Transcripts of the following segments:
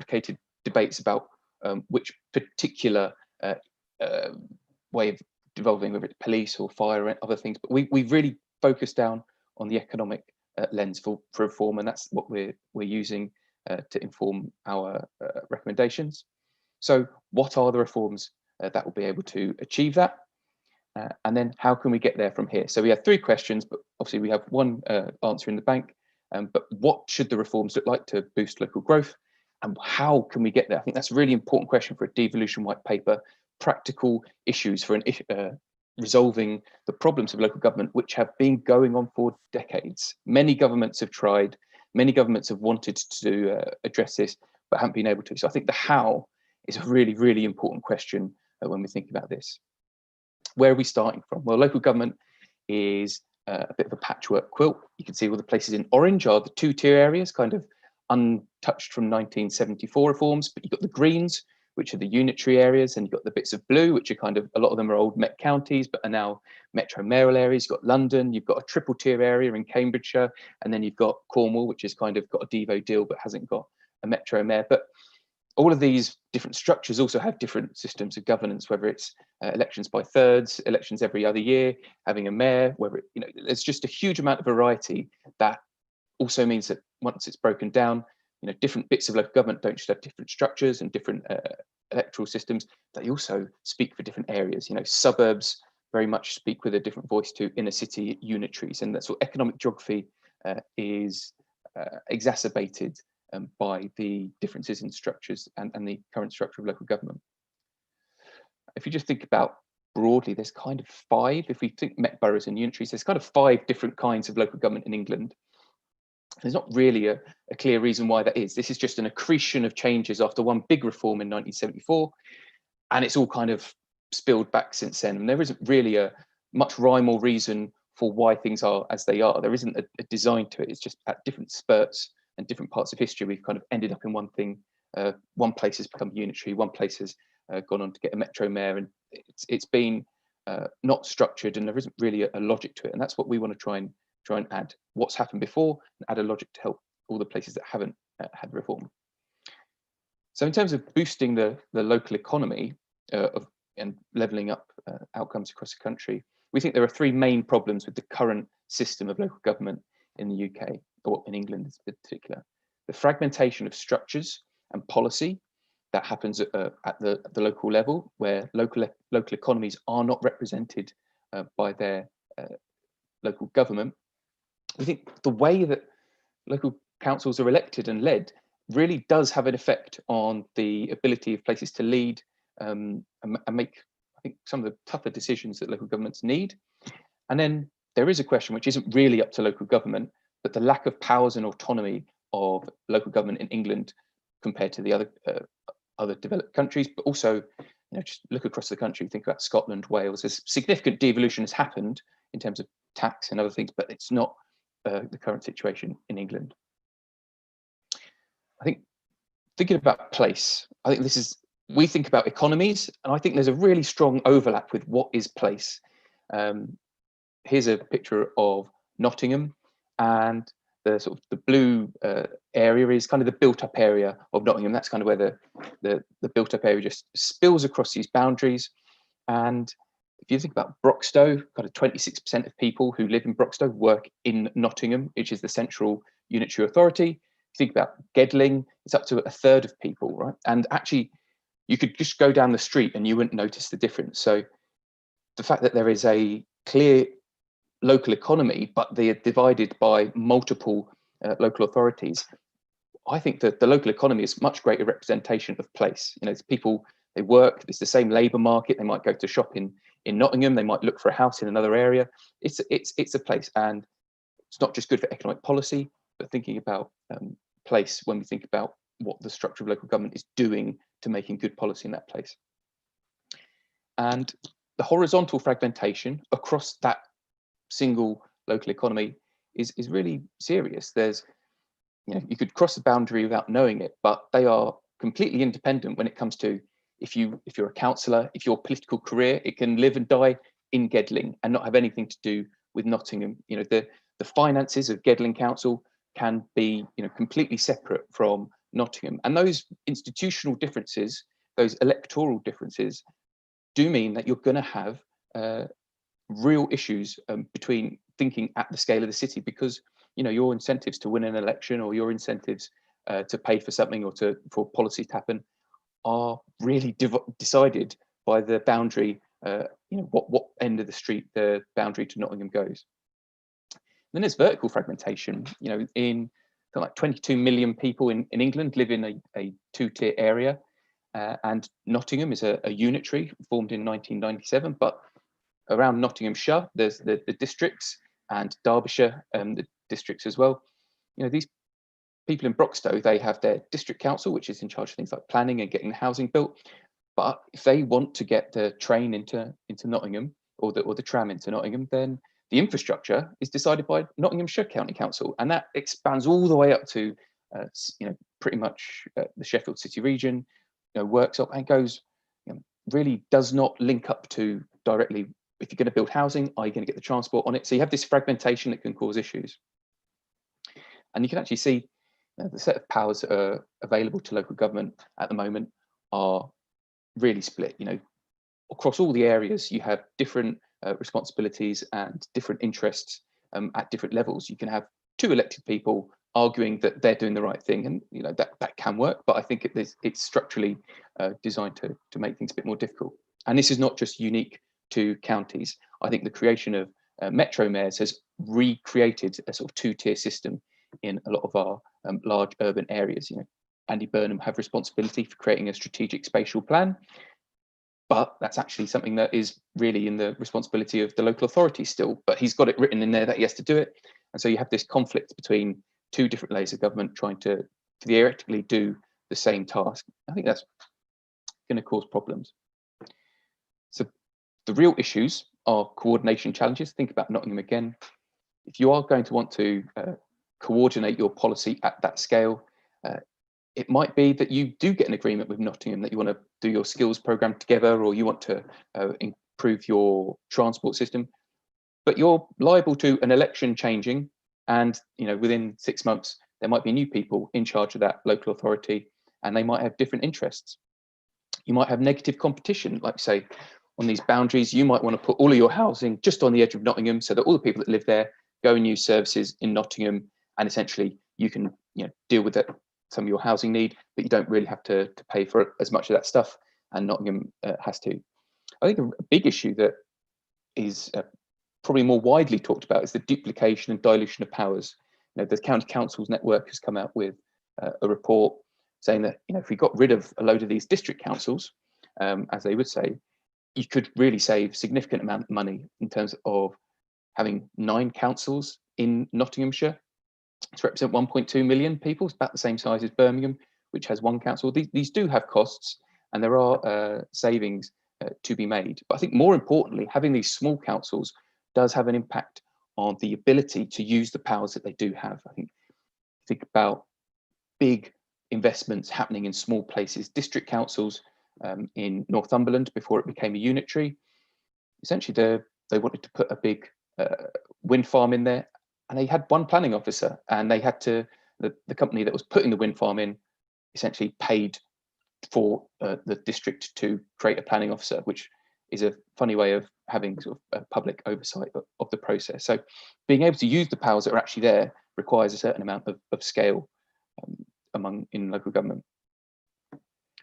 complicated debates about which particular way of devolving, whether it's police or fire and other things. But we've really focused down on the economic lens for reform, and that's what we're using to inform our recommendations. So what are the reforms that will be able to achieve that? And then how can we get there from here? So we have 3 questions, but obviously we have one answer in the bank. But what should the reforms look like to boost local growth? And how can we get there? I think that's a really important question for a devolution white paper, practical issues for resolving the problems of local government, which have been going on for decades. Many governments have tried, many governments have wanted to address this, but haven't been able to. So I think the how is a really, really important question when we think about this. Where are we starting from? Well, local government is a bit of a patchwork quilt. You can see all the places in orange are the 2-tier areas, kind of untouched from 1974 reforms, but you've got the greens, which are the unitary areas, and you've got the bits of blue, which are kind of, a lot of them are old Met counties, but are now metro mayoral areas. You've got London, you've got a 3-tier area in Cambridgeshire, and then you've got Cornwall, which has kind of got a Devo deal, but hasn't got a metro mayor. But all of these different structures also have different systems of governance, whether it's elections by thirds, elections every other year, having a mayor, whether there's just a huge amount of variety. That also means that once it's broken down, different bits of local government don't just have different structures and different electoral systems. They also speak for different areas. Suburbs very much speak with a different voice to inner city unitaries, and that's what economic geography is exacerbated by the differences in structures and the current structure of local government. If you just think about broadly, there's kind of 5, if we think Met boroughs and unitaries, there's kind of 5 different kinds of local government in England. There's not really a clear reason why that is. This is just an accretion of changes after one big reform in 1974, and it's all kind of spilled back since then. And there isn't really a much rhyme or reason for why things are as they are. There isn't a design to it. It's just at different spurts and different parts of history, we've kind of ended up in one thing. One place has become unitary, one place has gone on to get a metro mayor, and it's been not structured, and there isn't really a logic to it. And that's what we want to try and add what's happened before and add a logic to help all the places that haven't had reform. So in terms of boosting the local economy and levelling up outcomes across the country, we think there are 3 main problems with the current system of local government in the UK, or in England in particular. The fragmentation of structures and policy that happens at the local level, where local economies are not represented by their local government. We think the way that local councils are elected and led really does have an effect on the ability of places to lead and make, I think, some of the tougher decisions that local governments need. And then there is a question which isn't really up to local government, but the lack of powers and autonomy of local government in England compared to the other developed countries, but also, just look across the country, think about Scotland, Wales. There's significant devolution has happened in terms of tax and other things, but it's not the current situation in England. I think thinking about place, I think we think about economies, and I think there's a really strong overlap with what is place. Here's a picture of Nottingham, and the sort of the blue area is kind of the built-up area of Nottingham. That's kind of where the built-up area just spills across these boundaries. And if you think about Broxtowe, kind of 26% of people who live in Broxtowe work in Nottingham, which is the central unitary authority. If you think about Gedling, it's up to 1/3 of people, right? And actually, you could just go down the street and you wouldn't notice the difference. So the fact that there is a clear local economy, but they are divided by multiple local authorities, I think that the local economy is much greater representation of place. It's people, they work, it's the same labour market, they might go to shop in Nottingham, they might look for a house in another area. It's a place, and it's not just good for economic policy, but thinking about place when we think about what the structure of local government is doing to making good policy in that place. And the horizontal fragmentation across that single local economy is really serious. There's, you could cross the boundary without knowing it, but they are completely independent when it comes to if you're a councillor, if your political career, it can live and die in Gedling and not have anything to do with Nottingham. The finances of Gedling Council can be completely separate from Nottingham. And those institutional differences, those electoral differences, do mean that you're going to have real issues between thinking at the scale of the city, because your incentives to win an election, or your incentives to pay for something, or for policy to happen, are really decided by the boundary, what end of the street the boundary to Nottingham goes. Then there's vertical fragmentation. In like 22 million people in England live in a two-tier area, and Nottingham is a unitary formed in 1997. But around Nottinghamshire, there's the districts, and Derbyshire, the districts as well. These people in Broxtowe, they have their district council, which is in charge of things like planning and getting the housing built. But if they want to get the train into Nottingham, or the tram into Nottingham, then the infrastructure is decided by Nottinghamshire County Council, and that expands all the way up to pretty much the Sheffield City region, works up and goes. Really does not link up to directly. If you're going to build housing, are you going to get the transport on it? So you have this fragmentation that can cause issues. And you can actually see the set of powers that are available to local government at the moment are really split. Across all the areas, you have different responsibilities and different interests at different levels. You can have two elected people arguing that they're doing the right thing, and that can work. But I think it's structurally designed to make things a bit more difficult. And this is not just unique to counties. I think the creation of metro mayors has recreated a sort of two-tier system in a lot of our large urban areas. Andy Burnham have responsibility for creating a strategic spatial plan, but that's actually something that is really in the responsibility of the local authority still. But he's got it written in there that he has to do it, and so you have this conflict between two different layers of government trying to theoretically do the same task. I think that's going to cause problems. So the real issues are coordination challenges. Think about Nottingham again. If you are going to want to coordinate your policy at that scale, it might be that you do get an agreement with Nottingham that you want to do your skills program together, or you want to improve your transport system, but you're liable to an election changing, and within 6 months there might be new people in charge of that local authority, and they might have different interests. You might have negative competition, like say on these boundaries. You might want to put all of your housing just on the edge of Nottingham, so that all the people that live there go and use services in Nottingham, and essentially you can deal with some of your housing need, but you don't really have to pay for as much of that stuff, and Nottingham has to. I think a big issue that is probably more widely talked about is the duplication and dilution of powers. The County Councils Network has come out with a report saying that if we got rid of a load of these district councils, as they would say, you could really save significant amount of money in terms of having 9 councils in Nottinghamshire to represent 1.2 million people. It's about the same size as Birmingham, which has 1 council. These do have costs, and there are savings to be made. But I think more importantly, having these small councils does have an impact on the ability to use the powers that they do have. I think about big investments happening in small places. District councils in Northumberland, before it became a unitary, essentially they wanted to put a big wind farm in there, and they had 1 planning officer, and they had to, the company that was putting the wind farm in essentially paid for the district to create a planning officer, which is a funny way of having sort of a public oversight of the process. So being able to use the powers that are actually there requires a certain amount of scale in local government.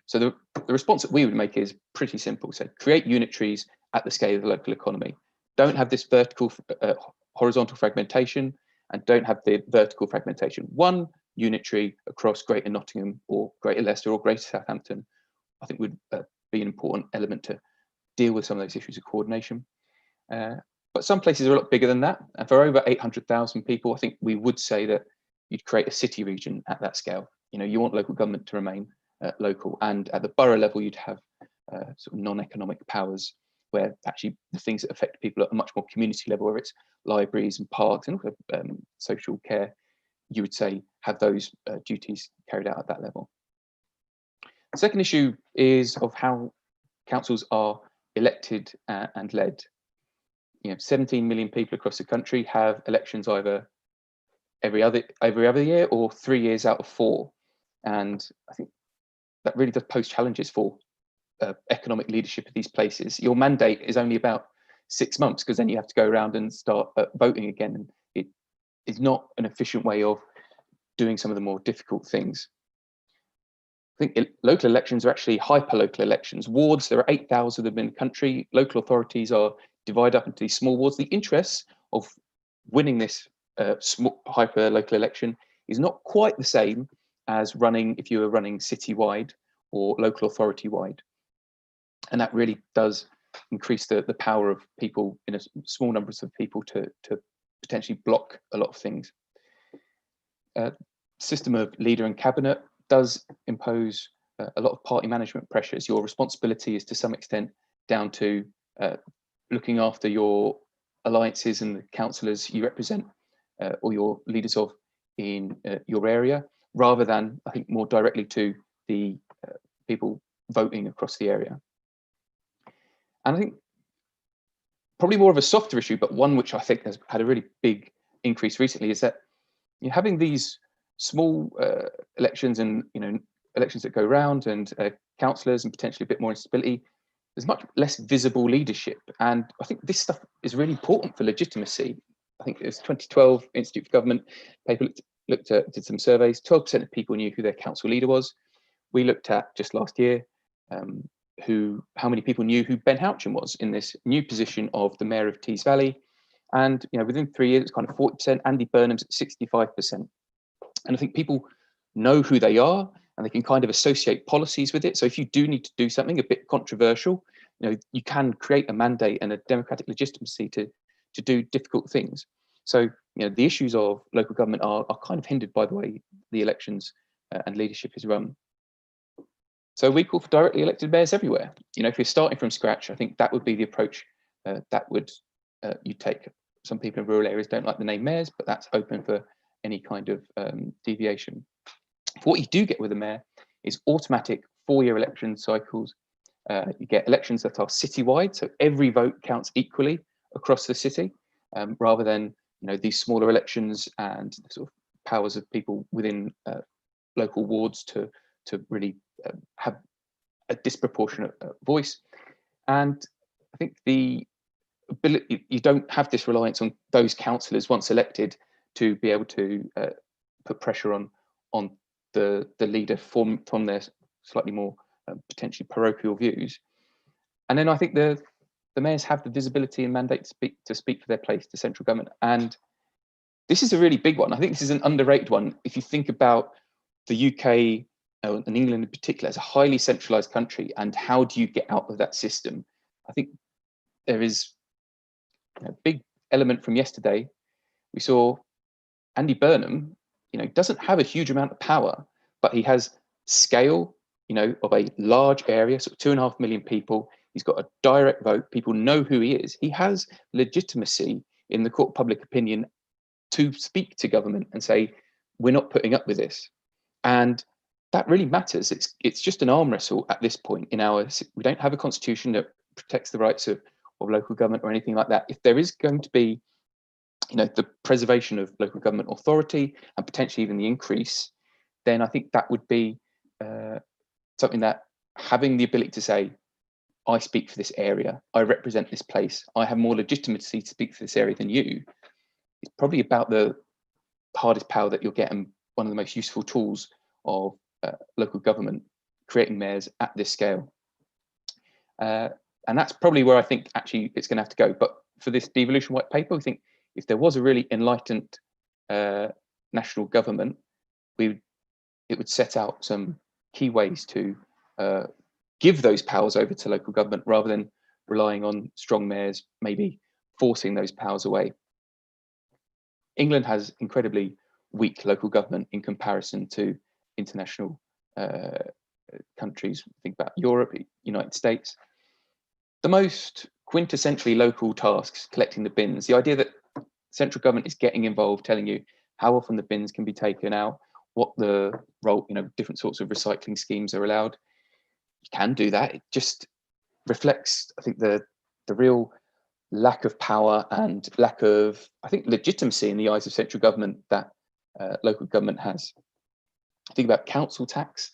So the response that we would make is pretty simple. So create unitaries at the scale of the local economy. Don't have this vertical horizontal fragmentation, and don't have the vertical fragmentation. 1 unitary across Greater Nottingham or Greater Leicester or Greater Southampton, I think would be an important element to deal with some of those issues of coordination. But some places are a lot bigger than that. And for over 800,000 people, I think we would say that you'd create a city region at that scale. You want local government to remain local, and at the borough level, you'd have sort of non-economic powers, where actually the things that affect people at a much more community level, where it's libraries and parks and social care, you would say have those duties carried out at that level. The second issue is of how councils are elected and led. 17 million people across the country have elections either every other year or 3 years out of 4. And I think that really does pose challenges for economic leadership of these places. Your mandate is only about 6 months, because then you have to go around and start voting again. And it is not an efficient way of doing some of the more difficult things. I think local elections are actually hyper-local elections. Wards, there are 8,000 of them in the country. Local authorities are divided up into these small wards. The interests of winning this hyper-local election is not quite the same as running if you were running citywide or local authority-wide. And that really does increase the power of people, in a small numbers of people, to potentially block a lot of things. System of leader and cabinet does impose a lot of party management pressures. Your responsibility is to some extent down to looking after your alliances and the councillors you represent or your leaders of in your area, rather than, I think, more directly to the people voting across the area. And I think probably more of a softer issue, but one which I think has had a really big increase recently, is that you're having these small elections, and elections that go round, and councillors, and potentially a bit more instability. There's much less visible leadership, and I think this stuff is really important for legitimacy. I think it was 2012 Institute for Government paper did some surveys. 12% of people knew who their council leader was. We looked at just last year how many people knew who Ben Houchen was in this new position of the Mayor of Tees Valley, and within 3 years it's kind of 40%. Andy Burnham's at 65%. And I think people know who they are, and they can kind of associate policies with it. So if you do need to do something a bit controversial, you can create a mandate and a democratic legitimacy to do difficult things. So the issues of local government are kind of hindered by the way the elections and leadership is run. So we call for directly elected mayors everywhere. If you're starting from scratch, I think that would be the approach that would you take. Some people in rural areas don't like the name mayors, but that's open for any kind of deviation. What you do get with a mayor is automatic 4-year election cycles. You get elections that are citywide, so every vote counts equally across the city, rather than these smaller elections and the sort of powers of people within local wards to really have a disproportionate voice. And I think the ability, you don't have this reliance on those councillors once elected to be able to put pressure on the leader from their slightly more potentially parochial views. And then I think the mayors have the visibility and mandate to speak for their place to central government. And this is a really big one. I think this is an underrated one. If you think about the UK and England in particular as a highly centralised country, and how do you get out of that system? I think there is a big element from yesterday. We saw Andy Burnham, doesn't have a huge amount of power, but he has scale, of a large area, so 2.5 million people. He's got a direct vote. People know who he is. He has legitimacy in the court of public opinion to speak to government and say, we're not putting up with this. And that really matters. It's just an arm wrestle at this point we don't have a constitution that protects the rights of local government or anything like that. If there is going to be the preservation of local government authority and potentially even the increase, then I think that would be something that having the ability to say, I speak for this area, I represent this place, I have more legitimacy to speak for this area than you, is probably about the hardest power that you'll get, and one of the most useful tools of local government, creating mayors at this scale. And that's probably where I think actually it's going to have to go. But for this devolution white paper, we think if there was a really enlightened national government, it would set out some key ways to give those powers over to local government, rather than relying on strong mayors, maybe forcing those powers away. England has incredibly weak local government in comparison to international countries. Think about Europe, United States. The most quintessentially local tasks, collecting the bins, the idea that central government is getting involved, telling you how often the bins can be taken out, what the role, different sorts of recycling schemes are allowed. You can do that. It just reflects, I think, the real lack of power and lack of, I think, legitimacy in the eyes of central government that local government has. Think about council tax.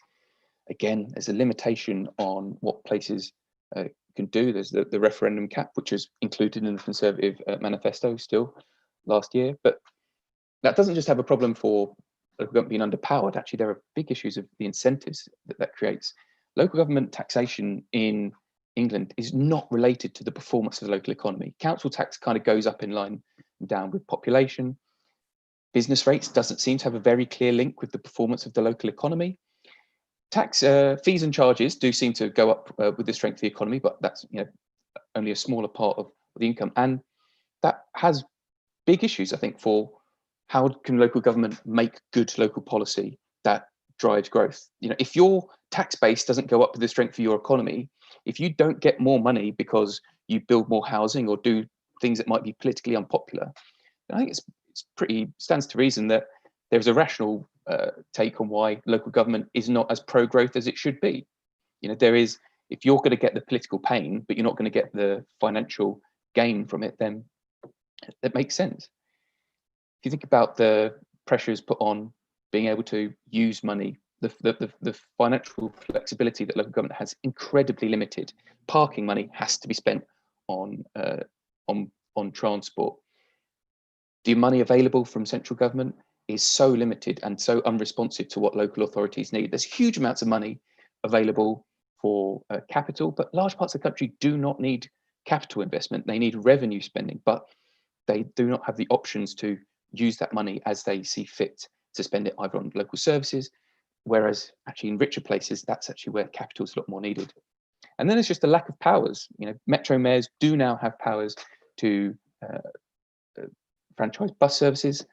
Again, there's a limitation on what places can do. There's the referendum cap, which is included in the Conservative manifesto still last year. But that doesn't just have a problem for local government being underpowered. Actually, there are big issues of the incentives that creates. Local government taxation in England is not related to the performance of the local economy. Council tax kind of goes up in line and down with population. Business rates doesn't seem to have a very clear link with the performance of the local economy. Tax fees and charges do seem to go up with the strength of the economy, but that's only a smaller part of the income, and that has big issues, I think, for how can local government make good local policy that drives growth. If your tax base doesn't go up with the strength of your economy, if you don't get more money because you build more housing or do things that might be politically unpopular, I think it's pretty stands to reason that there's a rational take on why local government is not as pro-growth as it should be. There is, if you're going to get the political pain, but you're not going to get the financial gain from it, then that makes sense. If you think about the pressures put on being able to use money, the financial flexibility that local government has incredibly limited. Parking money has to be spent on transport. The money available from central government is so limited and so unresponsive to what local authorities need. There's huge amounts of money available for capital, but large parts of the country do not need capital investment. They need revenue spending, but they do not have the options to use that money as they see fit to spend it either on local services, whereas actually in richer places, that's actually where capital is a lot more needed. And then it's just a lack of powers. Metro mayors do now have powers to franchise bus services,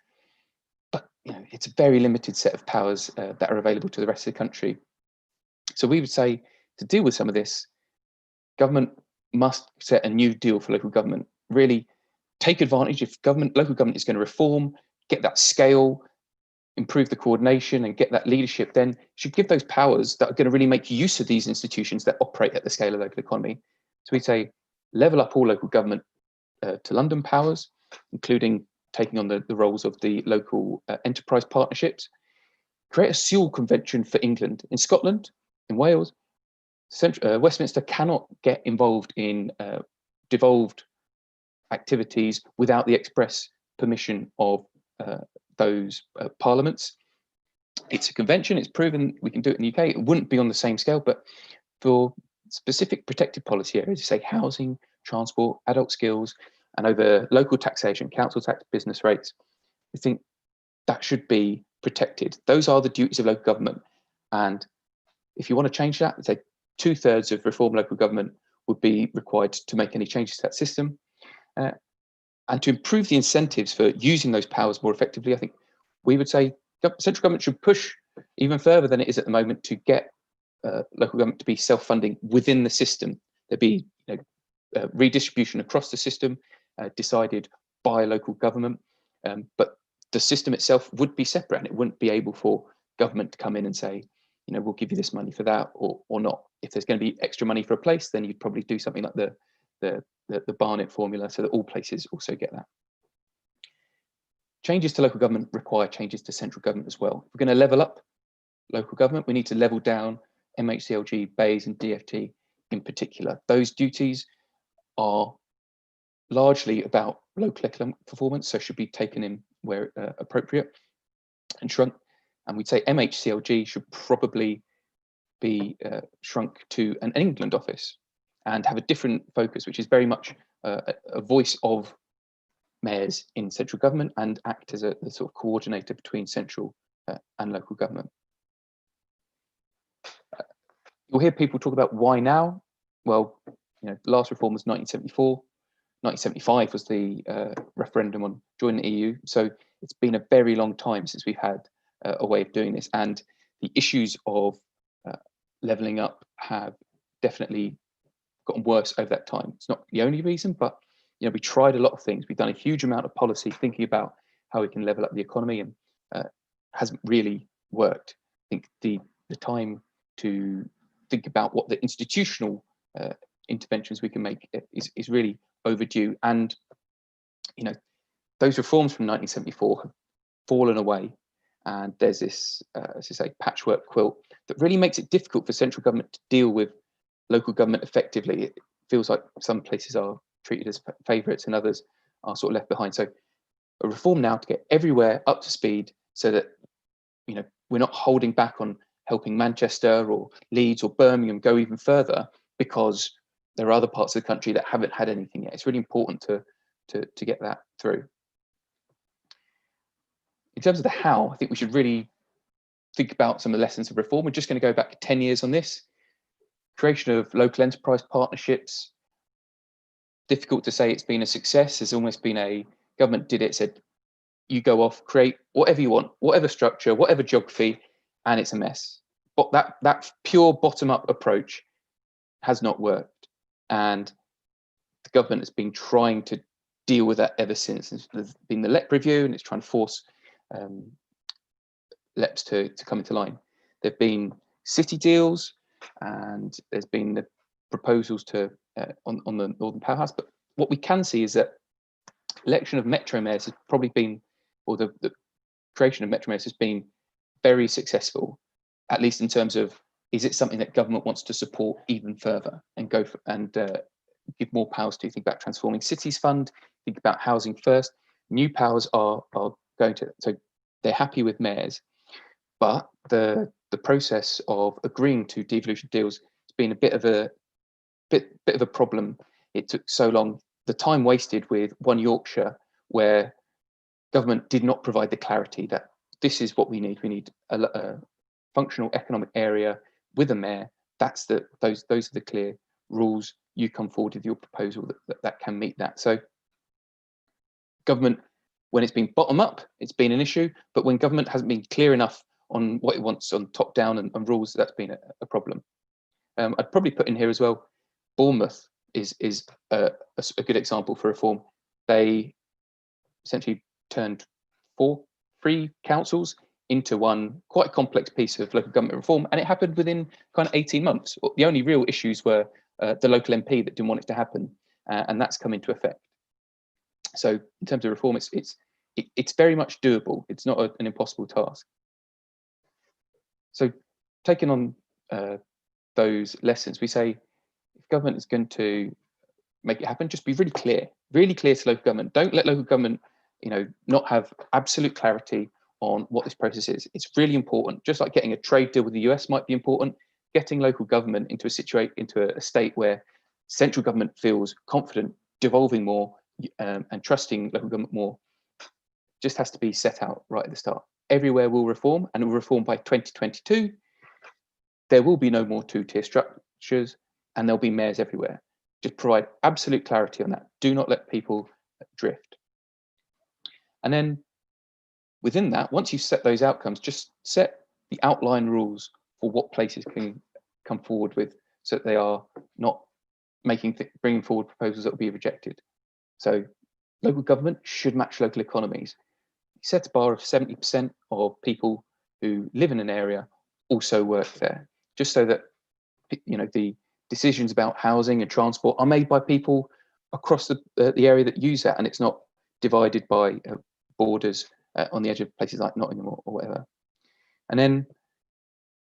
but it's a very limited set of powers that are available to the rest of the country. So we would say, to deal with some of this, government must set a new deal for local government. Really take advantage. If local government is going to reform, get that scale, improve the coordination, and get that leadership, then should give those powers that are going to really make use of these institutions that operate at the scale of local economy. So we say, level up all local government to London powers, including taking on the roles of the local enterprise partnerships. Create a Sewell Convention for England. In Scotland, in Wales, Westminster cannot get involved in devolved activities without the express permission of those parliaments. It's a convention, it's proven we can do it in the UK. It wouldn't be on the same scale, but for specific protected policy areas, say housing, transport, adult skills, and over local taxation, council tax, business rates, we think that should be protected. Those are the duties of local government. And if you want to change that, say 2/3 of reform local government would be required to make any changes to that system. And to improve the incentives for using those powers more effectively, I think we would say central government should push even further than it is at the moment to get local government to be self-funding within the system. There'd be redistribution across the system decided by local government, but the system itself would be separate, and it wouldn't be able for government to come in and say, we'll give you this money for that or not. If there's going to be extra money for a place, then you'd probably do something like the Barnett formula so that all places also get that. Changes to local government require changes to central government as well. If we're going to level up local government, we need to level down MHCLG, BEIS and DFT in particular. Those duties are largely about local economic performance, so should be taken in where appropriate and shrunk. And we'd say MHCLG should probably be shrunk to an England office and have a different focus, which is very much a voice of mayors in central government and act as the sort of coordinator between central and local government. You'll hear people talk about why now. Well, the last reform was 1974. 1975 was the referendum on joining the EU. So it's been a very long time since we've had a way of doing this. And the issues of levelling up have definitely gotten worse over that time. It's not the only reason, but we tried a lot of things. We've done a huge amount of policy thinking about how we can level up the economy, and hasn't really worked. I think the time to think about what the institutional interventions we can make is really overdue. And those reforms from 1974 have fallen away, and there's this, as I say, patchwork quilt that really makes it difficult for central government to deal with local government effectively. It feels like some places are treated as favourites and others are sort of left behind. So a reform now to get everywhere up to speed, so that we're not holding back on helping Manchester or Leeds or Birmingham go even further because there are other parts of the country that haven't had anything yet. It's really important to get that through. In terms of the how, I think we should really think about some of the lessons of reform. We're just going to go back 10 years on this. Creation of local enterprise partnerships. Difficult to say it's been a success. There's almost been a government did it, said, you go off, create whatever you want, whatever structure, whatever geography, and it's a mess. But that pure bottom-up approach has not worked. And the government has been trying to deal with that ever since. There's been the electe review, and it's trying to force elects to come into line. There have been city deals, and there's been the proposals to on the Northern Powerhouse. But what we can see is that election of metro mayors has probably been, or the creation of metro mayors has been very successful, at least in terms of, is it something that government wants to support even further and go for, and give more powers to? Think about transforming cities fund, think about housing first. New powers are going to, so they're happy with mayors, but the process of agreeing to devolution deals has been a bit of a problem. It took so long. The time wasted with One Yorkshire, where government did not provide the clarity that this is what we need. We need a functional economic area with a mayor. Those are the clear rules. You come forward with your proposal that can meet that. So government, when it's been bottom up, it's been an issue, but when government hasn't been clear enough on what it wants on top down and rules, that's been a problem. I'd probably put in here as well, Bournemouth is a good example for reform. They essentially turned three councils into one quite complex piece of local government reform, and it happened within kind of 18 months. The only real issues were the local MP that didn't want it to happen, and that's come into effect. So in terms of reform, it's very much doable. It's not an impossible task. So taking on those lessons, we say, if government is going to make it happen, just be really clear to local government. Don't let local government, not have absolute clarity on what this process is. It's really important. Just like getting a trade deal with the US might be important, getting local government into a state where central government feels confident devolving more and trusting local government more, just has to be set out right at the start. Everywhere will reform, and it will reform by 2022. There will be no more two-tier structures, and there'll be mayors everywhere. Just provide absolute clarity on that. Do not let people drift. And then within that, once you've set those outcomes, just set the outline rules for what places can come forward with, so that they are not bringing forward proposals that will be rejected. So local government should match local economies. Set a bar of 70% of people who live in an area also work there, just so that the decisions about housing and transport are made by people across the area that use that, and it's not divided by borders on the edge of places like Nottingham or whatever. And then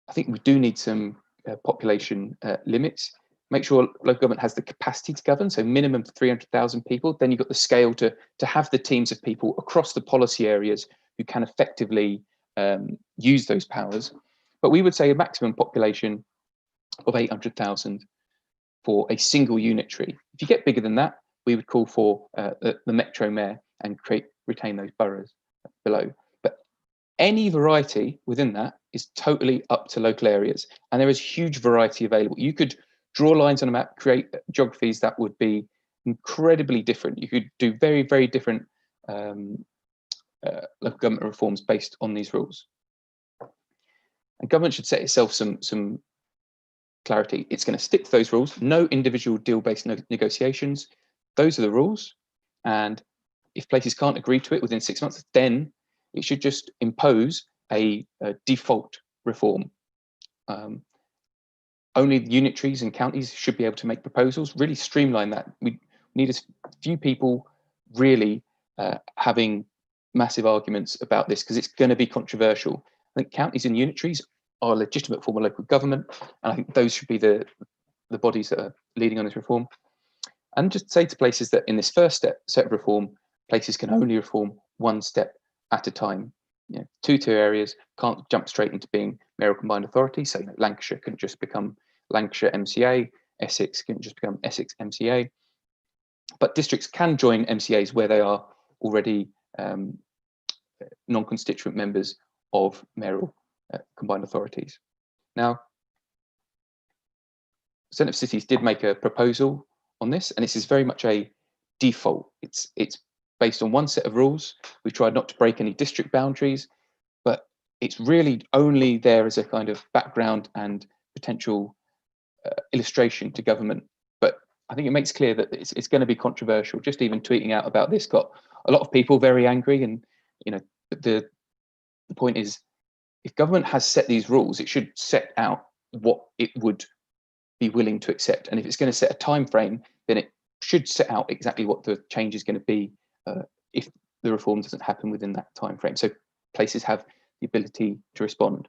I think we do need some population limits. Make sure local government has the capacity to govern, so minimum 300,000 people. Then you've got the scale to have the teams of people across the policy areas who can effectively use those powers. But we would say a maximum population of 800,000 for a single unitary. If you get bigger than that, we would call for the metro mayor and retain those boroughs below. But any variety within that is totally up to local areas, and there is huge variety available. You could draw lines on a map, create geographies that would be incredibly different. You could do very, very different local government reforms based on these rules. And government should set itself some clarity. It's going to stick to those rules. No individual deal-based negotiations. Those are the rules. And if places can't agree to it within 6 months, then it should just impose a default reform. Only unitaries and counties should be able to make proposals. Really streamline that. We need a few people really having massive arguments about this because it's going to be controversial. I think counties and unitaries are a legitimate form of local government, and I think those should be the bodies that are leading on this reform. And just say to places that in this first set of reform, places can only reform one step at a time. You know, two areas can't jump straight into being mayoral combined authority. So Lancashire couldn't just become Lancashire MCA, Essex couldn't just become Essex MCA. But districts can join MCAs where they are already non-constituent members of mayoral combined authorities. Now, Senate of Cities did make a proposal on this, and this is very much a default. It's based on one set of rules. We've tried not to break any district boundaries, but it's really only there as a kind of background and potential illustration to government. But I think it makes clear that it's going to be controversial. Just even tweeting out about this got a lot of people very angry. And you know, the point is, if government has set these rules, it should set out what it would be willing to accept. And if it's going to set a time frame, then it should set out exactly what the change is going to be if the reform doesn't happen within that time frame. So places have the ability to respond.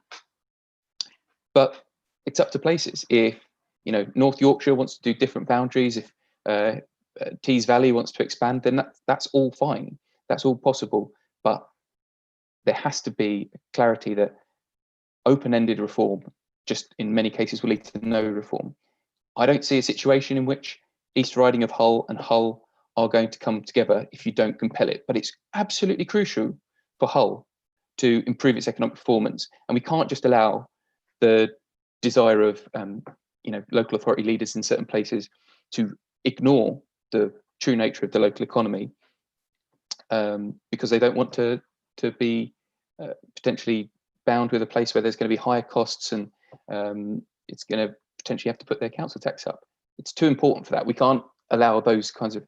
But it's up to places. If North Yorkshire wants to do different boundaries, if Tees Valley wants to expand, then that's all fine. That's all possible. But there has to be clarity that open-ended reform just in many cases will lead to no reform. I don't see a situation in which East Riding of Hull and Hull are going to come together if you don't compel it. But it's absolutely crucial for Hull to improve its economic performance. And we can't just allow the desire of local authority leaders in certain places to ignore the true nature of the local economy because they don't want to be potentially bound with a place where there's going to be higher costs and it's going to potentially have to put their council tax up. It's too important for that. We can't allow those kinds of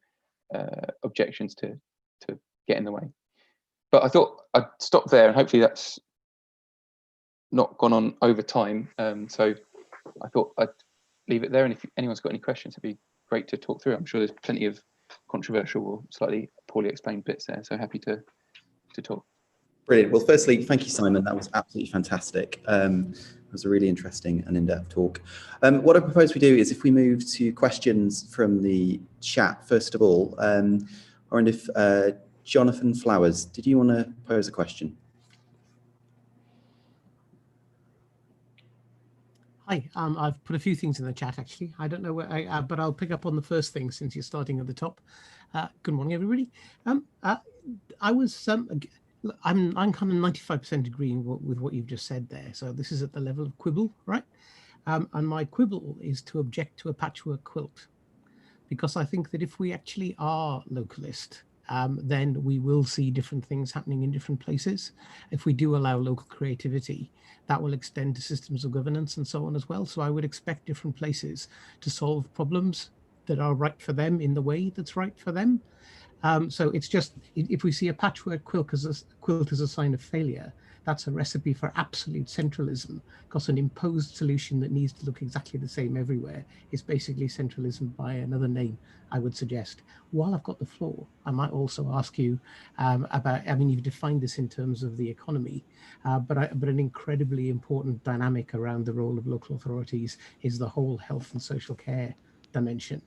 objections to get in the way. But I thought I'd stop there, and hopefully that's not gone on over time. So I thought I'd leave it there, and if anyone's got any questions, it'd be great to talk through. I'm sure there's plenty of controversial or slightly poorly explained bits there, so happy to talk. Brilliant. Well, firstly, thank you, Simon. That was absolutely fantastic. It was a really interesting and in-depth talk. What I propose we do is if we move to questions from the chat, first of all, and if Jonathan Flowers, did you want to pose a question? Hi, I've put a few things in the chat actually. I don't know where, but I'll pick up on the first thing since you're starting at the top. Good morning, everybody. I'm kind of 95% agreeing with what you've just said there. So this is at the level of quibble, right? And my quibble is to object to a patchwork quilt, because I think that if we actually are localist, then we will see different things happening in different places. If we do allow local creativity, that will extend to systems of governance and so on as well. So I would expect different places to solve problems that are right for them in the way that's right for them. So it's just, if we see a patchwork quilt as a sign of failure, that's a recipe for absolute centralism, because an imposed solution that needs to look exactly the same everywhere is basically centralism by another name, I would suggest. While I've got the floor, I might also ask you about, I mean, you've defined this in terms of the economy, but an incredibly important dynamic around the role of local authorities is the whole health and social care dimension.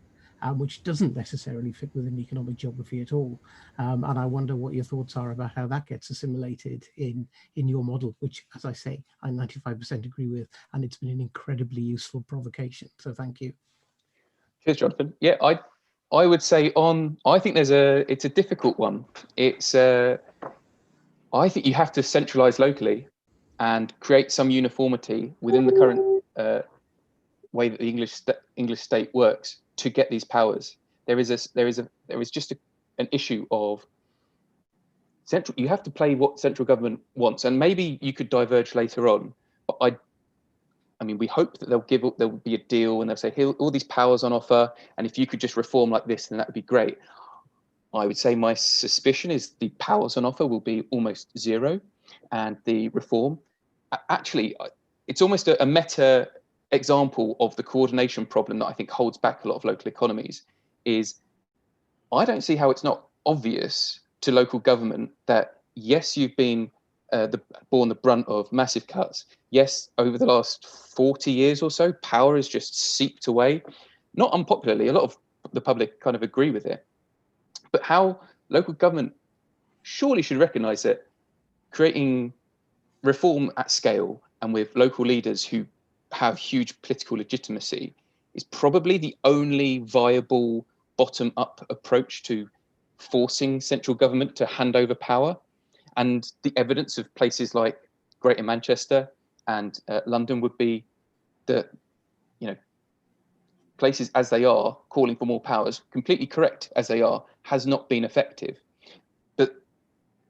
Which doesn't necessarily fit within economic geography at all. And I wonder what your thoughts are about how that gets assimilated in your model, which, as I say, I 95% agree with, and it's been an incredibly useful provocation. So thank you. Cheers, Jonathan. Yeah, I would say I think it's a difficult one. I think you have to centralize locally and create some uniformity within the current way that the English state works to get these powers. There is just an issue of you have to play what central government wants, and maybe you could diverge later on. But I mean, we hope that there'll be a deal and they'll say, here, all these powers on offer, and if you could just reform like this, then that would be great. I would say my suspicion is the powers on offer will be almost zero, and the reform, actually, it's almost a meta example of the coordination problem that I think holds back a lot of local economies. Is I don't see how it's not obvious to local government that yes, you've been borne the brunt of massive cuts. Yes, over the last 40 years or so, power has just seeped away. Not unpopularly, a lot of the public kind of agree with it. But how local government surely should recognise that creating reform at scale and with local leaders who have huge political legitimacy is probably the only viable bottom-up approach to forcing central government to hand over power. And the evidence of places like Greater Manchester and London would be that, you know, places as they are calling for more powers, completely correct as they are, has not been effective. But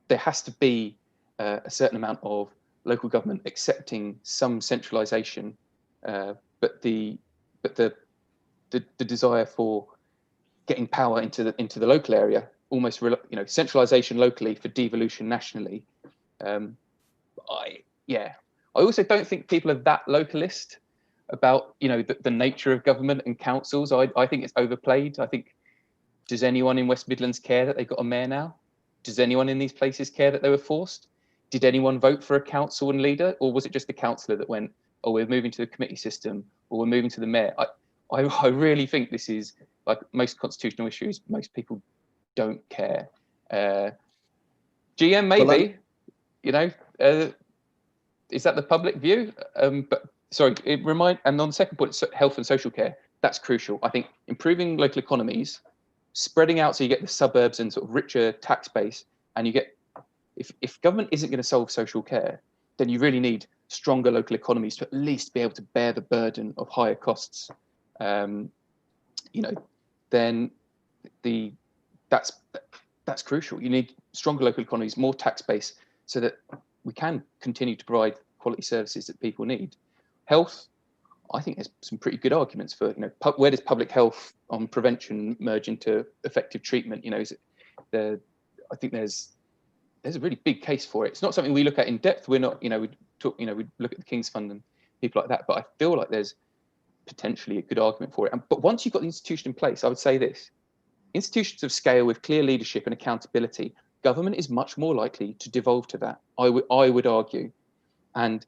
there has to be a certain amount of local government accepting some centralisation, but the desire for getting power into the local area, almost, you know, centralisation locally for devolution nationally. I also don't think people are that localist about, you know, the nature of government and councils. I think it's overplayed. I think, does anyone in West Midlands care that they got a mayor now? Does anyone in these places care that they were forced? Did anyone vote for a council and leader, or was it just the councillor that went, oh, we're moving to the committee system, or we're moving to the mayor? I really think this is, like most constitutional issues, most people don't care. GM maybe, well, you know, is that the public view? But sorry, and on the second point, health and social care, that's crucial. I think improving local economies, spreading out so you get the suburbs and sort of richer tax base, and you get, if government isn't going to solve social care, then you really need stronger local economies to at least be able to bear the burden of higher costs. You know, then that's crucial. You need stronger local economies, more tax base, so that we can continue to provide quality services that people need. Health, I think there's some pretty good arguments for, you know, where does public health on prevention merge into effective treatment? You know, I think there's a really big case for it. It's not something we look at in depth. We're not, you know, we look at the King's Fund and people like that, but I feel like there's potentially a good argument for it. But once you've got the institution in place, I would say this: institutions of scale with clear leadership and accountability, government is much more likely to devolve to that, I would argue. And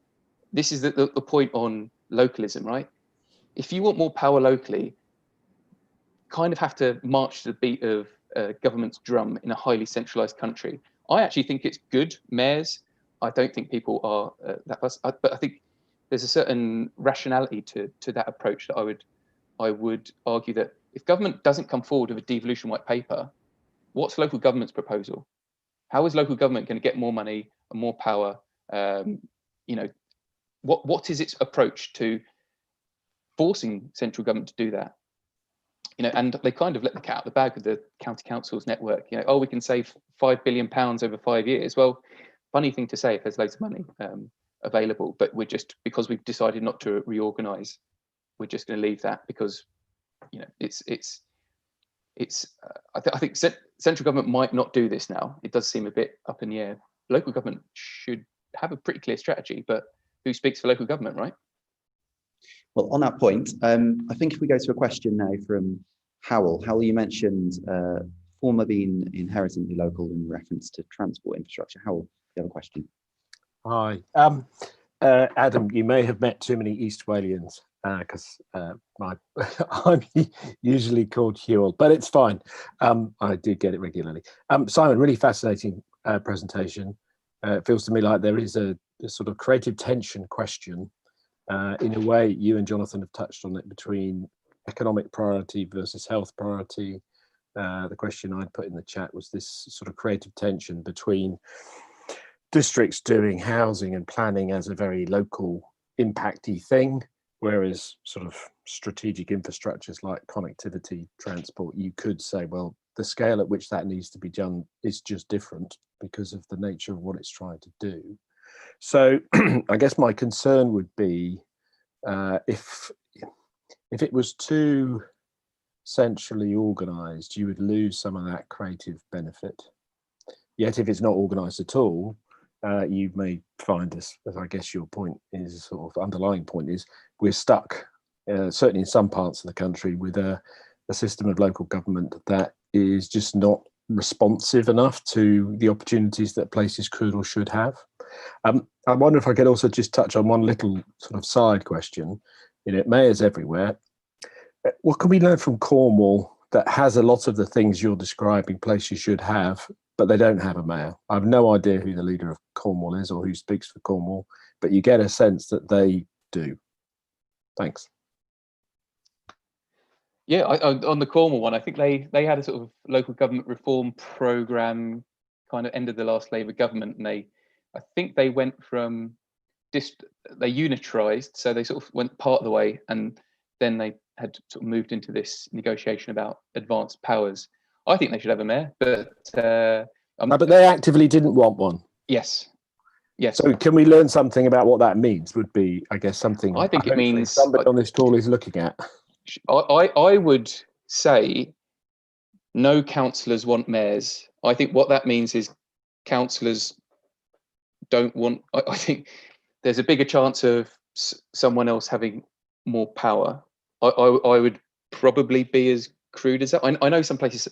this is the point on localism, right? If you want more power locally, kind of have to march to the beat of government's drum in a highly centralized country. I actually think it's good mayors. I don't think people are that fussed, but I think there's a certain rationality to that approach that I would argue that if government doesn't come forward with a devolution white paper, what's local government's proposal? How is local government going to get more money and more power? You know, what is its approach to forcing central government to do that? You know, and they kind of let the cat out of the bag with the county councils network. You know, oh, we can save £5 billion over 5 years. Well, funny thing to say if there's loads of money available, but we're just, because we've decided not to reorganise, we're just going to leave that because, you know, I think central government might not do this now. It does seem a bit up in the air. Local government should have a pretty clear strategy, but who speaks for local government, right? Well, on that point, I think if we go to a question now from Howell. Howell, you mentioned former being inherently local in reference to transport infrastructure. Howell, you have a question? Hi. Adam, you may have met too many East Walians because I'm usually called Hewell, but it's fine. I do get it regularly. Simon, really fascinating presentation. It feels to me like there is a sort of creative tension question. In a way, you and Jonathan have touched on it, between economic priority versus health priority. The question I'd put in the chat was this sort of creative tension between districts doing housing and planning as a very local impacty thing, whereas sort of strategic infrastructures like connectivity, transport, you could say, well, the scale at which that needs to be done is just different because of the nature of what it's trying to do. So I guess my concern would be if it was too centrally organised, you would lose some of that creative benefit. Yet if it's not organised at all, you may find, as I guess your point is, sort of underlying point is, we're stuck, certainly in some parts of the country, with a system of local government that is just not responsive enough to the opportunities that places could or should have. I wonder if I could also just touch on one little sort of side question. Mayors everywhere. What can we learn from Cornwall that has a lot of the things you're describing places should have, but they don't have a mayor? I have no idea who the leader of Cornwall is or who speaks for Cornwall, but you get a sense that they do. Thanks. Yeah, on the Cornwall one, I think they had a sort of local government reform programme kind of end of the last Labour government, and I think they went from they unitarised, so they sort of went part of the way, and then they had sort of moved into this negotiation about advanced powers. I think they should have a mayor, but they actively didn't want one. Yes. So can we learn something about what that means? Would be, I guess, something I think it means somebody on this call is looking at. I would say no councillors want mayors. I think what that means is councillors don't want. I think there's a bigger chance of someone else having more power. I would probably be as crude as that. I know some places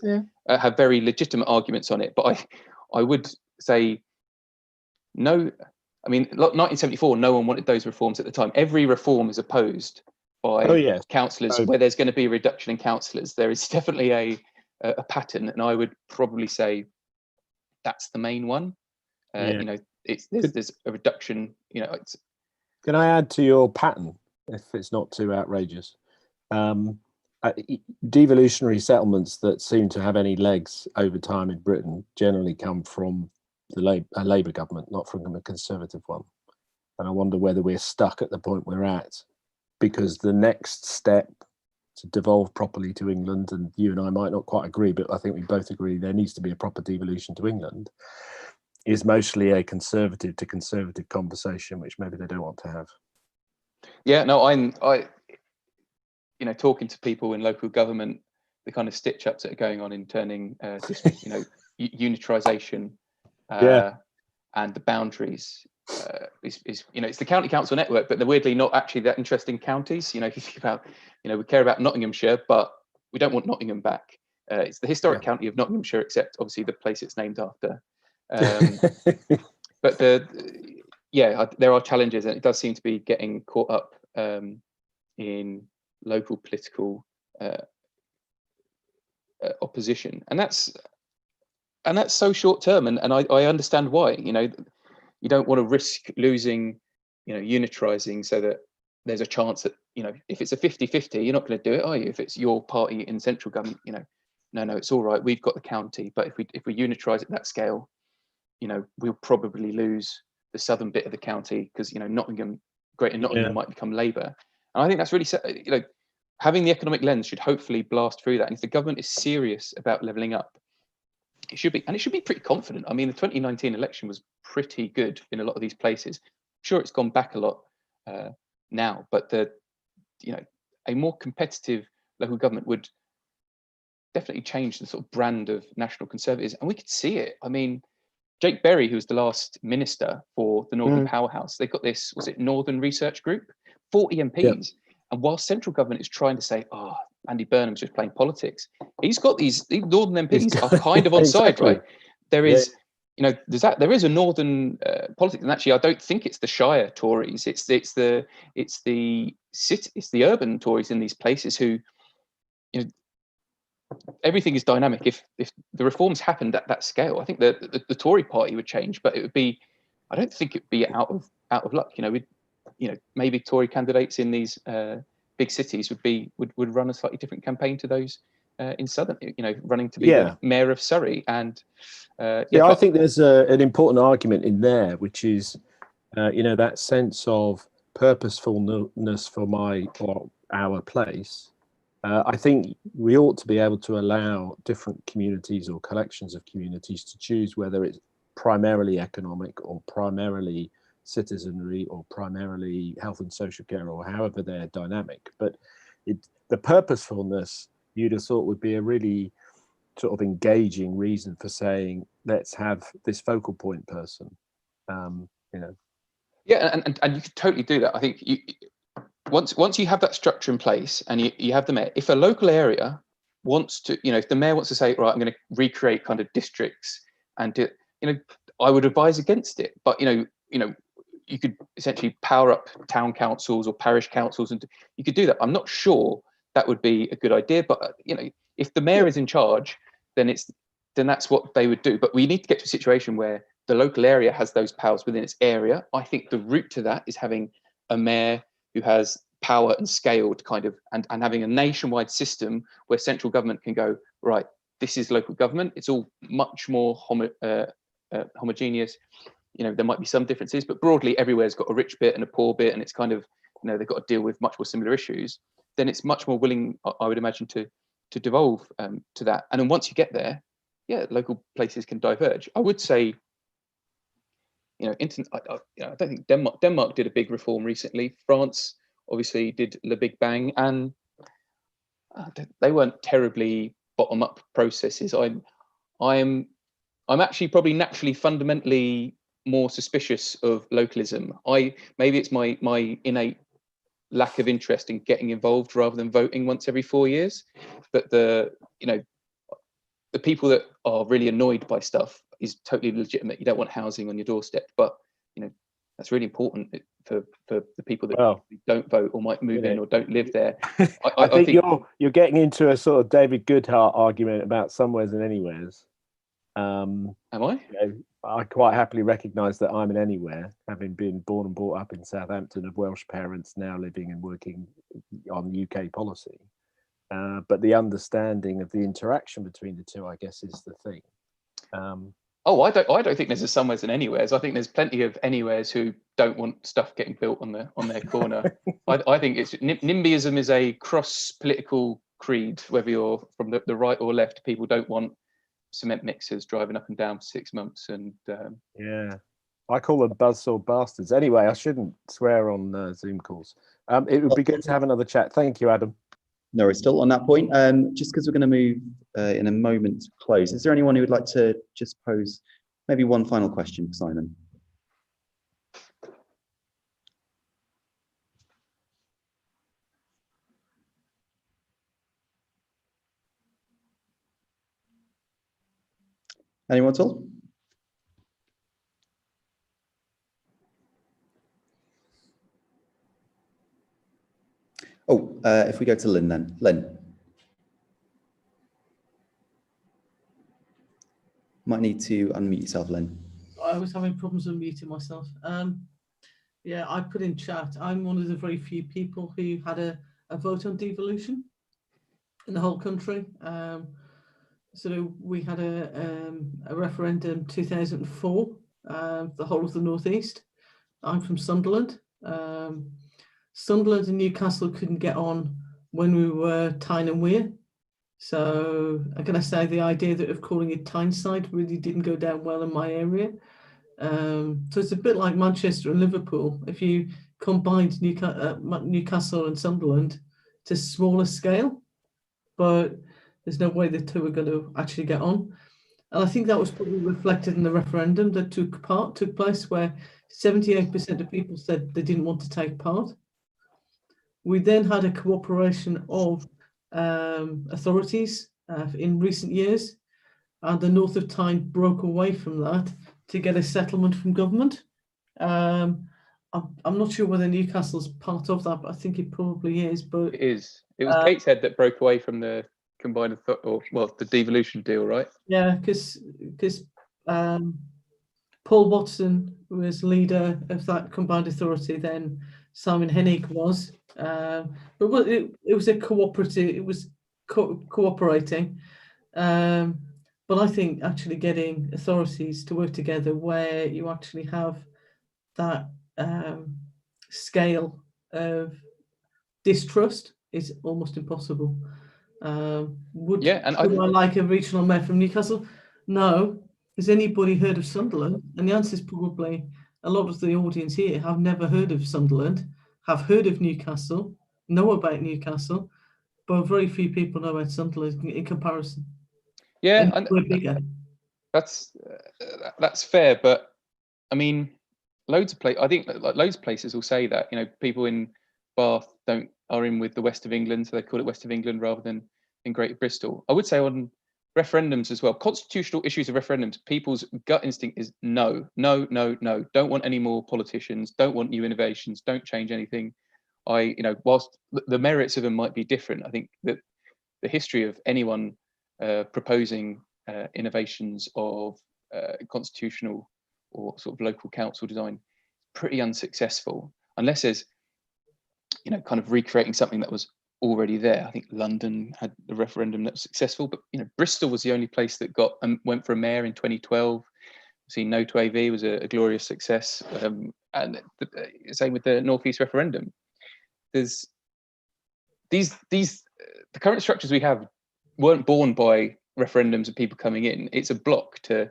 have very legitimate arguments on it, but I would say no. I mean, 1974, no one wanted those reforms at the time. Every reform is opposed by councillors where there's going to be a reduction in councillors. There is definitely a pattern, and I would probably say that's the main one. There's a reduction. Can I add to your pattern, if it's not too outrageous? Devolutionary settlements that seem to have any legs over time in Britain generally come from a Labour government, not from a Conservative one. And I wonder whether we're stuck at the point we're at, because the next step to devolve properly to England, and you and I might not quite agree, but I think we both agree there needs to be a proper devolution to England, is mostly a conservative to conservative conversation, which maybe they don't want to have. Yeah, no, I talking to people in local government, the kind of stitch ups that are going on in turning unitarisation and the boundaries is it's the county council network, but they're weirdly not actually that interested in counties. If you think about, we care about Nottinghamshire, but we don't want Nottingham back. It's the historic county of Nottinghamshire, except obviously the place it's named after. But there are challenges, and it does seem to be getting caught up in local political opposition, and that's so short term, and I understand why. You don't want to risk losing, unitarising, so that there's a chance that, if it's a 50-50, you're not going to do it, are you? If it's your party in central government, no, it's all right, we've got the county, but if we unitarise at that scale, we'll probably lose the southern bit of the county, because Greater Nottingham might become Labour. And I think that's really, having the economic lens should hopefully blast through that. And if the government is serious about levelling up, it should be pretty confident. I mean, the 2019 election was pretty good in a lot of these places. Sure, it's gone back a lot now, but a more competitive local government would definitely change the sort of brand of national conservatives, and we could see it. I mean, Jake Berry, who was the last minister for the Northern Powerhouse, they've got this, was it Northern Research Group, 40 MPs, and while central government is trying to say, Andy Burnham's just playing politics, he's got these Northern MPs are kind of on side, right? There is, there is a Northern politics, and actually, I don't think it's the Shire Tories. It's the urban Tories in these places who, everything is dynamic. If the reforms happened at that scale, I think the Tory party would change, but it would be, I don't think it'd be out of luck. Maybe Tory candidates in these big cities would run a slightly different campaign to those in southern, running to be the mayor of Surrey. And I think there's an important argument in there, which is that sense of purposefulness for our place. I think we ought to be able to allow different communities or collections of communities to choose whether it's primarily economic or primarily citizenry or primarily health and social care, or however they're dynamic. But the purposefulness, you'd have thought, would be a really sort of engaging reason for saying, let's have this focal point person. Yeah, and you could totally do that. I think once you have that structure in place and you have the mayor, if a local area wants to, if the mayor wants to say, right, I'm going to recreate kind of districts and do, I would advise against it. But you could essentially power up town councils or parish councils, and you could do that. I'm not sure that would be a good idea, but if the mayor is in charge, then that's what they would do. But we need to get to a situation where the local area has those powers within its area. I think the route to that is having a mayor who has power and scale to kind of, and having a nationwide system where central government can go, right, this is local government. It's all much more homogeneous. There might be some differences, but broadly everywhere's got a rich bit and a poor bit, and it's kind of, they've got to deal with much more similar issues. Then it's much more willing, I would imagine, to devolve to that. And then once you get there, local places can diverge. I would say, I don't think Denmark did a big reform recently. France obviously did Le Big Bang, and they weren't terribly bottom-up processes. I'm actually probably naturally fundamentally more suspicious of localism. Maybe it's my innate lack of interest in getting involved rather than voting once every 4 years. But the people that are really annoyed by stuff is totally legitimate. You don't want housing on your doorstep, but that's really important for the people that don't vote or might move in or don't live there. I think you're getting into a sort of David Goodhart argument about somewheres and anywheres. Am I? I quite happily recognise that I'm an anywhere, having been born and brought up in Southampton of Welsh parents, now living and working on UK policy. But the understanding of the interaction between the two, I guess, is the thing. I don't think there's a somewheres and anywheres. I think there's plenty of anywheres who don't want stuff getting built on their corner. I think it's NIMBYism is a cross-political creed, whether you're from the right or left. People don't want cement mixers driving up and down for 6 months, and I call them buzzsaw bastards. Anyway, I shouldn't swear on Zoom calls. It would be good to have another chat. Thank you, Adam. No, we're still on that point. Just because we're going to move in a moment to close, is there anyone who would like to just pose maybe one final question for Simon? Anyone at all? Oh, if we go to Lynn then. Lynn. Might need to unmute yourself, Lynn. I was having problems unmuting myself. I put in chat, I'm one of the very few people who had a vote on devolution in the whole country. So we had a referendum 2004, the whole of the Northeast. I'm from Sunderland. Sunderland and Newcastle couldn't get on when we were Tyne and Wear. So I'm going to say the idea of calling it Tyneside really didn't go down well in my area. So it's a bit like Manchester and Liverpool. If you combined Newcastle and Sunderland to a smaller scale, but there's no way the two are going to actually get on. And I think that was probably reflected in the referendum that took place, where 78% of people said they didn't want to take part. We then had a cooperation of authorities in recent years, and the North of Tyne broke away from that to get a settlement from government. I'm not sure whether Newcastle's part of that, but I think it probably is. But it is. It was Gateshead that broke away from the combined the devolution deal, right? Yeah, because Paul Watson was leader of that combined authority. Then Simon Hennig was. But it was a cooperative. It was cooperating. But I think actually getting authorities to work together where you actually have that scale of distrust is almost impossible. Would I like a regional mayor from Newcastle? No. Has anybody heard of Sunderland? And the answer is probably a lot of the audience here have never heard of Sunderland, have heard of Newcastle, know about Newcastle, but very few people know about Sunderland in comparison. Yeah, and we're bigger. That's fair, but I mean, loads of places will say that, people in Bath are in with the west of England, so they call it West of England rather than, in Greater Bristol. I would say on referendums as well, constitutional issues of referendums, people's gut instinct is no, no, no, no. Don't want any more politicians. Don't want new innovations. Don't change anything. Whilst the merits of them might be different, I think that the history of anyone proposing innovations of constitutional or sort of local council design is pretty unsuccessful, unless there's, kind of recreating something that was already there. I think London had a referendum that was successful, but Bristol was the only place that went for a mayor in 2012. See, No to AV was a glorious success, and the same with the North East referendum. There's the current structures we have weren't born by referendums and people coming in. It's a block to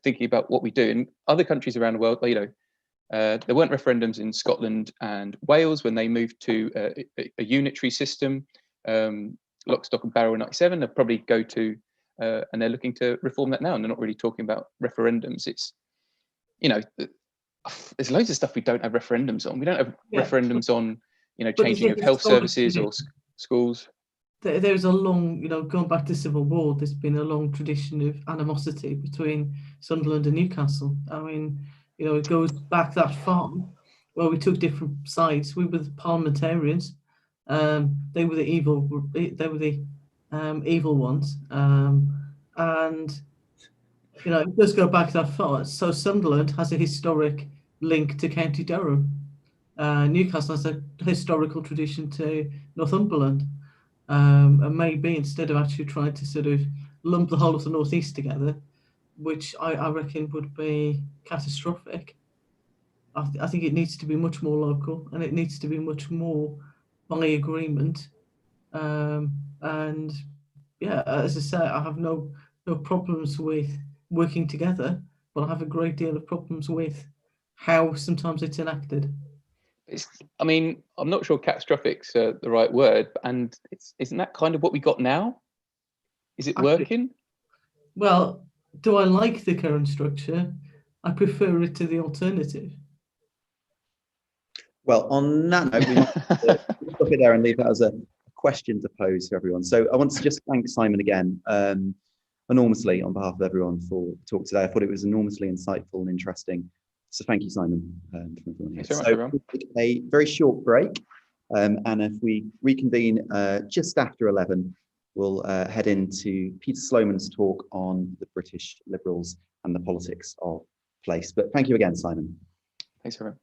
thinking about what we do. In other countries around the world, there weren't referendums in Scotland and Wales when they moved to a unitary system, lock, stock and barrel in 97. They'll probably go to, and they're looking to reform that now, and they're not really talking about referendums. It's, there's loads of stuff we don't have referendums on. We don't have referendums on, changing of health services or schools. There's a long, going back to Civil War, there's been a long tradition of animosity between Sunderland and Newcastle. I mean, it goes back that far, where we took different sides. We were the parliamentarians, they were the evil ones, and it does go back that far. So Sunderland has a historic link to County Durham. Newcastle has a historical tradition to Northumberland, and maybe instead of actually trying to sort of lump the whole of the North East together, which I reckon would be catastrophic, I think it needs to be much more local, and it needs to be much more by agreement. And yeah, as I say, I have no problems with working together, but I have a great deal of problems with how sometimes it's enacted. I'm not sure catastrophic's the right word, and isn't that kind of what we got now? Is it working? Well, do I like the current structure? I prefer it to the alternative. Well, on that note, we might stop it there and leave that as a question to pose for everyone. So I want to just thank Simon again enormously on behalf of everyone for the talk today. I thought it was enormously insightful and interesting. So thank you, Simon, from everyone here. Thanks very much, we'll take a very short break, and if we reconvene just after 11, we'll head into Peter Sloman's talk on the British Liberals and the politics of place. But thank you again, Simon. Thanks, everyone.